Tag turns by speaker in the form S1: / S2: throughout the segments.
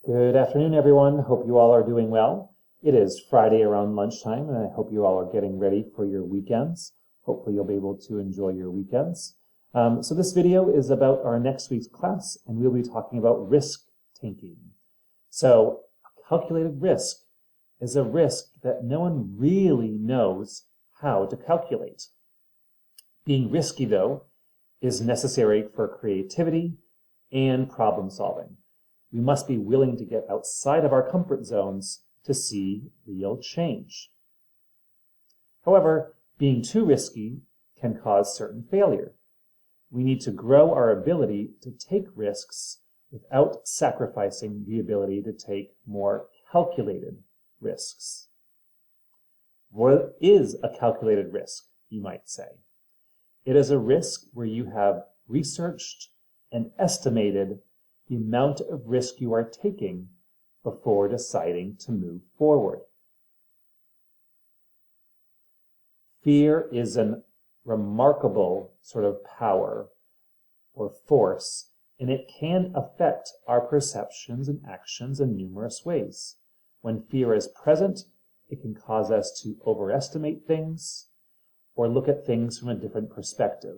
S1: Good afternoon, everyone. Hope you all are doing well. It is Friday around lunchtime, and I hope you all are getting ready for your weekends. Hopefully you'll be able to enjoy your weekends. So this video is about our next week's class, and we'll be talking about risk taking. So a calculated risk is a risk that no one really knows how to calculate. Being risky, though, is necessary for creativity and problem solving. We must be willing to get outside of our comfort zones to see real change. However, being too risky can cause certain failure. We need to grow our ability to take risks without sacrificing the ability to take more calculated risks. What is a calculated risk, you might say? It is a risk where you have researched and estimated the amount of risk you are taking before deciding to move forward. Fear is a remarkable sort of power or force, and it can affect our perceptions and actions in numerous ways. When fear is present, it can cause us to overestimate things or look at things from a different perspective.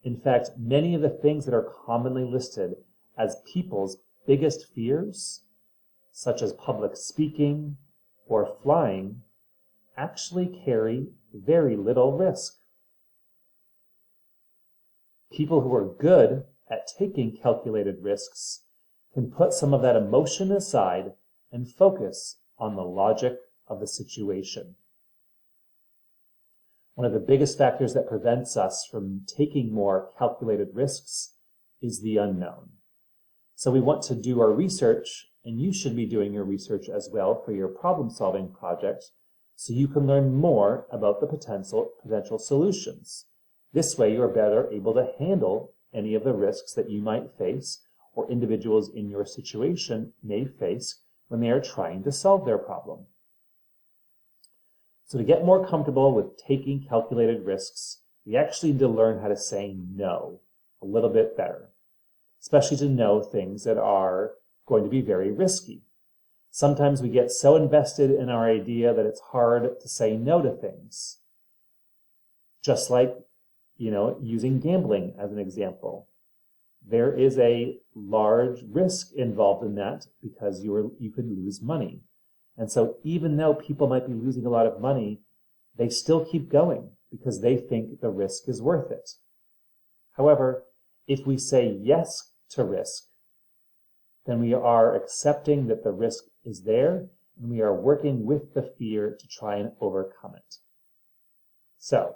S1: In fact, many of the things that are commonly listed as people's biggest fears, such as public speaking or flying, actually carry very little risk. People who are good at taking calculated risks can put some of that emotion aside and focus on the logic of the situation. One of the biggest factors that prevents us from taking more calculated risks is the unknown. So we want to do our research, and you should be doing your research as well for your problem-solving project, so you can learn more about the potential solutions. This way you're better able to handle any of the risks that you might face or individuals in your situation may face when they are trying to solve their problem. So to get more comfortable with taking calculated risks, we actually need to learn how to say no a little bit better, especially to know things that are going to be very risky. Sometimes we get so invested in our idea that it's hard to say no to things. Just like, using gambling as an example. There is a large risk involved in that because you could lose money. And so even though people might be losing a lot of money, they still keep going because they think the risk is worth it. However, if we say yes to risk, then we are accepting that the risk is there and we are working with the fear to try and overcome it. So,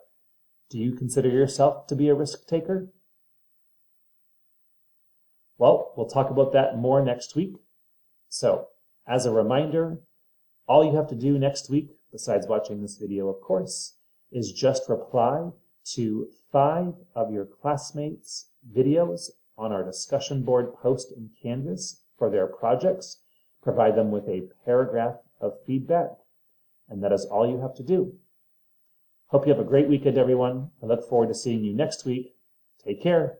S1: do you consider yourself to be a risk taker? Well, we'll talk about that more next week. So, as a reminder, all you have to do next week, besides watching this video, of course, is just reply to 5 of your classmates' videos on our discussion board post in Canvas for their projects. Provide them with a paragraph of feedback, and that is all you have to do. Hope you have a great weekend, everyone. I look forward to seeing you next week. Take care.